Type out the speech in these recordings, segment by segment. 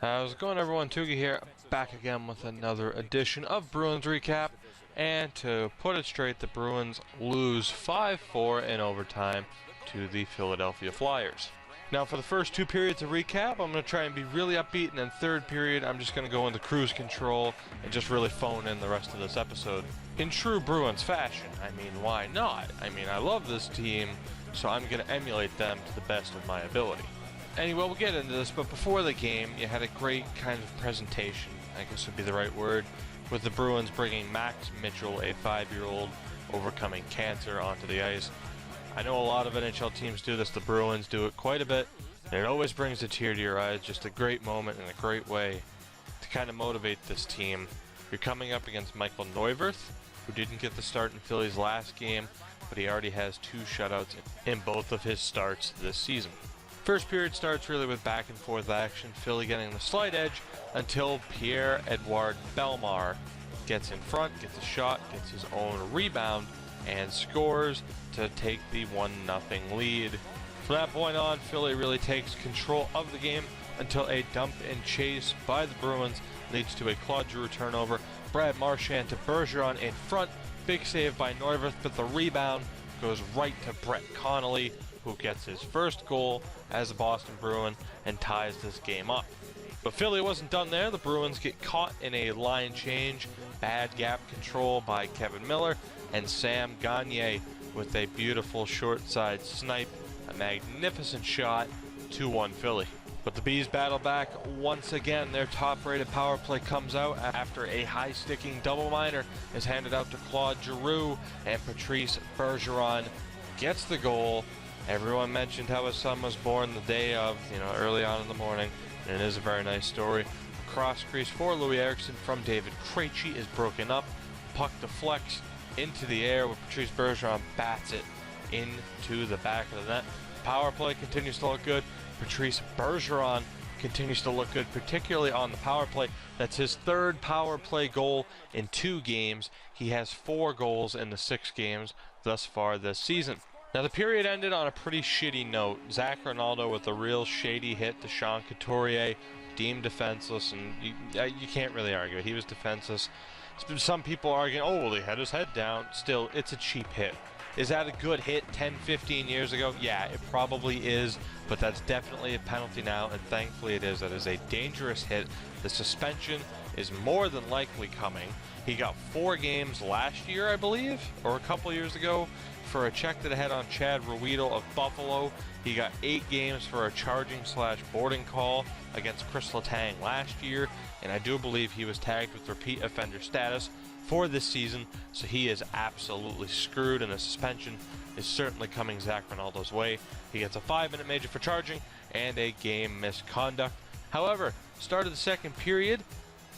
How's it going, everyone? Tugi here, back again with another edition of Bruins Recap. And to put it straight, the Bruins lose 5-4 in overtime to the Philadelphia Flyers. Now, for the first two periods of recap, I'm going to try and be really upbeat, and then third period, I'm just going to go into cruise control and just really phone in the rest of this episode. In true Bruins fashion, I mean, why not? I mean, I love this team, so I'm going to emulate them to the best of my ability. Anyway, we'll get into this, but before the game, you had a great kind of presentation, I guess would be the right word, with the Bruins bringing Max Mitchell, a 5-year-old, overcoming cancer onto the ice. I know a lot of NHL teams do this, the Bruins do it quite a bit, and it always brings a tear to your eyes, just a great moment and a great way to kind of motivate this team. You're coming up against Michael Neuwirth, who didn't get the start in Philly's last game, but he already has 2 shutouts in both of his starts this season. First period starts really with back and forth action, Philly getting the slight edge until Pierre-Edouard Bellemare gets in front, gets a shot, gets his own rebound, and scores to take the 1-0 lead. From that point on, Philly really takes control of the game until a dump and chase by the Bruins leads to a Claude Giroux turnover. Brad Marchand to Bergeron in front, big save by Neuwirth, but the rebound goes right to Brett Connolly, who gets his first goal as a Boston Bruin and ties this game up. But Philly wasn't done there. The Bruins get caught in a line change, bad gap control by Kevin Miller, and Sam Gagner with a beautiful short side snipe, a magnificent shot, 2-1 Philly. But the Bees battle back once again. Their top-rated power play comes out after a high-sticking double minor is handed out to Claude Giroux, and Patrice Bergeron gets the goal. Everyone mentioned how his son was born the day of, early on in the morning, and it is a very nice story. Cross crease for Louis Eriksson from David Krejci is broken up. Puck deflects into the air where Patrice Bergeron bats it into the back of the net. Power play continues to look good. Patrice Bergeron continues to look good, particularly on the power play. That's his 3rd power play goal in 2 games. He has 4 goals in the 6 games thus far this season. Now, the period ended on a pretty shitty note. Zach Rinaldo with a real shady hit to Sean Couturier, deemed defenseless, and you can't really argue it. He was defenseless. Some people arguing, oh, well, he had his head down. Still, it's a cheap hit. Is that a good hit 10, 15 years ago? Yeah, it probably is, but that's definitely a penalty now, and thankfully it is. That is a dangerous hit. The suspension is more than likely coming. He got 4 games last year, I believe, or a couple years ago, for a check that I had on Chad Ruedel of Buffalo. He got 8 games for a charging/boarding call against Chris Letang last year, and I do believe he was tagged with repeat offender status for this season, so he is absolutely screwed, and a suspension is certainly coming Zach Rinaldo's way. He gets a 5-minute major for charging and a game misconduct. However, start of the second period,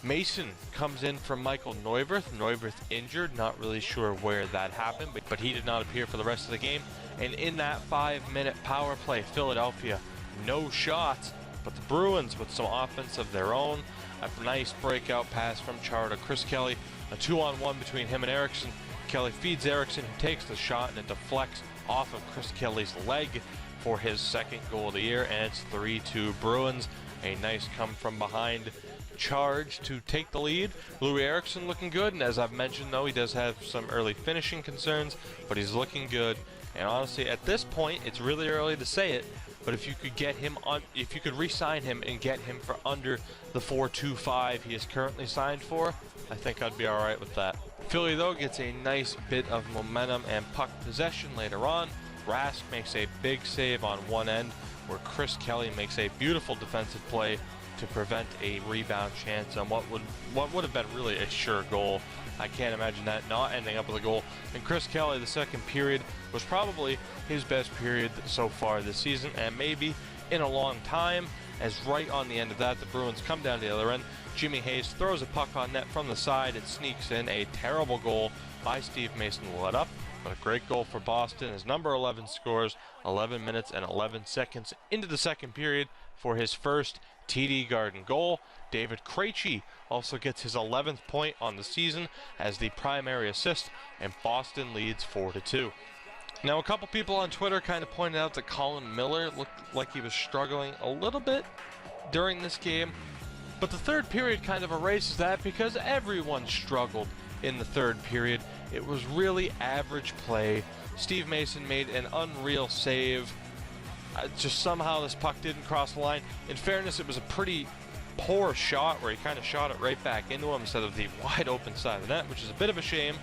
Mason comes in from Michael Neuwirth. Neuwirth injured, not really sure where that happened, but he did not appear for the rest of the game. And in that 5-minute power play, Philadelphia, no shots, but the Bruins with some offense of their own. A nice breakout pass from Chara to Chris Kelly, a 2-on-1 between him and Eriksson. Kelly feeds Eriksson, who takes the shot, and it deflects off of Chris Kelly's leg for his 2nd goal of the year, and it's 3-2 Bruins. A nice come from behind charge to take the lead. Louis Eriksson looking good, and as I've mentioned, though, he does have some early finishing concerns, but he's looking good. And honestly, at this point, it's really early to say it, but if you could get him on, if you could re-sign him and get him for under the $4.25 he is currently signed for, I think I'd be all right with that. Philly, though, gets a nice bit of momentum and puck possession later on. Rask makes a big save on one end, where Chris Kelly makes a beautiful defensive play to prevent a rebound chance on what would have been really a sure goal. I can't imagine that not ending up with a goal. And Chris Kelly, the second period, was probably his best period so far this season, and maybe in a long time, as right on the end of that, the Bruins come down to the other end. Jimmy Hayes throws a puck on net from the side. It sneaks in. A terrible goal by Steve Mason let up, but a great goal for Boston as number 11 scores 11 minutes and 11 seconds into the second period for his first TD Garden goal. David Krejci also gets his 11th point on the season as the primary assist, and Boston leads 4-2. Now, a couple people on Twitter kind of pointed out that Colin Miller looked like he was struggling a little bit during this game. But the third period kind of erases that because everyone struggled in the third period. It was really average play. Steve Mason made an unreal save. Just somehow this puck didn't cross the line. In fairness, it was a pretty poor shot where he kind of shot it right back into him instead of the wide open side of the net, which is a bit of a shame.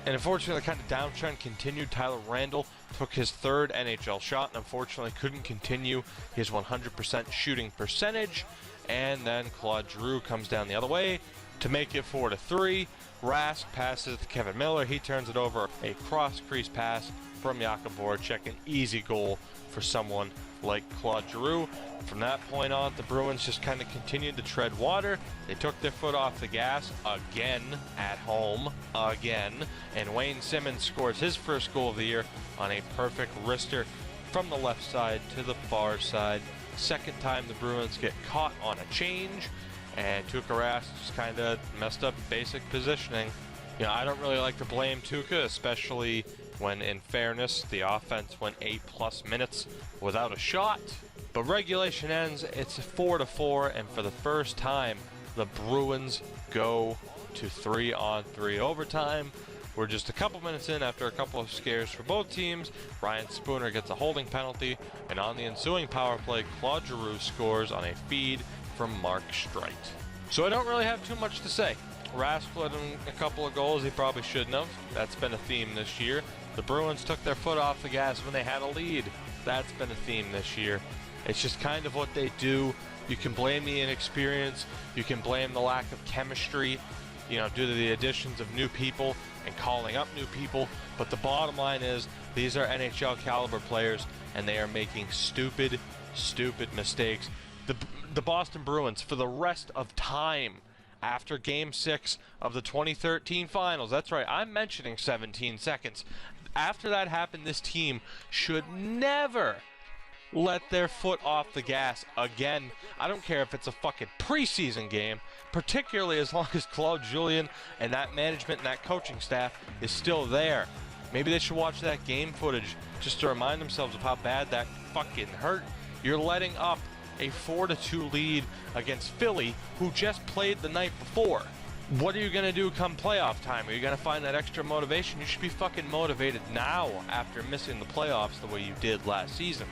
And unfortunately, the kind of downtrend continued. Tyler Randall took his third NHL shot and unfortunately couldn't continue his 100% shooting percentage. And then Claude Giroux comes down the other way to make it 4-3. Rask passes to Kevin Miller. He turns it over. A cross-crease pass from Jakub Voracek. An easy goal for someone like Claude Giroux. From that point on, the Bruins just kind of continued to tread water. They took their foot off the gas again at home, again. And Wayne Simmons scores his first goal of the year on a perfect wrister from the left side to the far side. Second time the Bruins get caught on a change, and Tuukka Rask just kind of messed up basic positioning. You know, I don't really like to blame Tuukka, especially when, in fairness, the offense went 8+ minutes without a shot. But regulation ends, it's 4-4, and for the first time, the Bruins go to 3-on-3 overtime. We're just a couple minutes in after a couple of scares for both teams. Ryan Spooner gets a holding penalty, and on the ensuing power play, Claude Giroux scores on a feed from Mark Streit. So I don't really have too much to say. Rask let him a couple of goals he probably shouldn't have. That's been a theme this year. The Bruins took their foot off the gas when they had a lead. That's been a theme this year. It's just kind of what they do. You can blame the inexperience. You can blame the lack of chemistry, you know, due to the additions of new people and calling up new people. But the bottom line is these are NHL caliber players and they are making stupid mistakes. The Boston Bruins, for the rest of time after Game 6 of the 2013 finals, that's right, I'm mentioning 17 seconds. After that happened, this team should never let their foot off the gas again. I don't care if it's a fucking preseason game, particularly as long as Claude Julien and that management and that coaching staff is still there. Maybe they should watch that game footage just to remind themselves of how bad that fucking hurt. You're letting up a 4-2 lead against Philly, who just played the night before. What are you going to do come playoff time? Are you going to find that extra motivation? You should be fucking motivated now after missing the playoffs the way you did last season.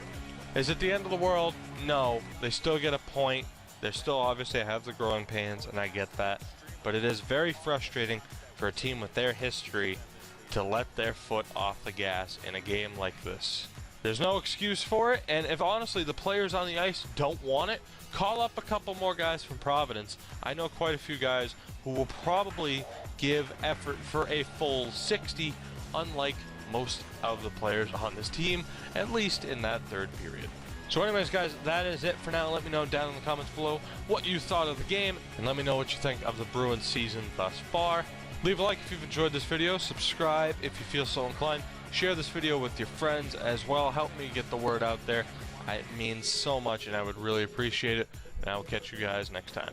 Is it the end of the world? No. They still get a point. They're still obviously have the growing pains, and I get that. But it is very frustrating for a team with their history to let their foot off the gas in a game like this. There's no excuse for it, and if honestly the players on the ice don't want it, call up a couple more guys from Providence. I know quite a few guys who will probably give effort for a full 60, unlike most of the players on this team, at least in that third period. So anyways, guys, that is it for now. Let me know down in the comments below what you thought of the game, and let me know what you think of the Bruins season thus far. Leave a like if you've enjoyed this video, subscribe if you feel so inclined, share this video with your friends as well. Help me get the word out there. It means so much, and I would really appreciate it. And I will catch you guys next time.